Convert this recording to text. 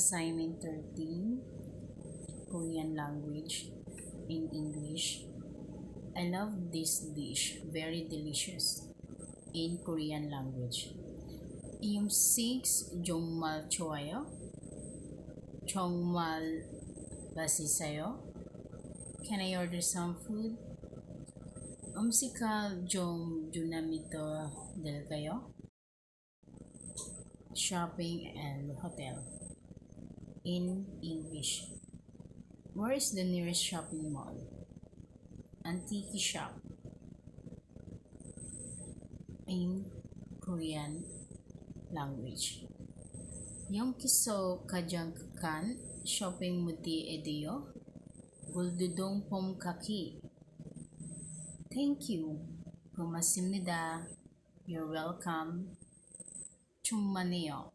Assignment 13, Korean language in English. I love this dish, very delicious in Korean language. 정말 좋아요. 정말 맛있어요. Can I order some food? 음식을 좀 준비도 될까요? Shopping and hotel in English. Where is the nearest shopping mall? Antique shop in Korean language. 여기서 가장 shopping mall 어디요? 골드동 폼카키. Thank you. 고맙습니다. You're welcome. 충만해요.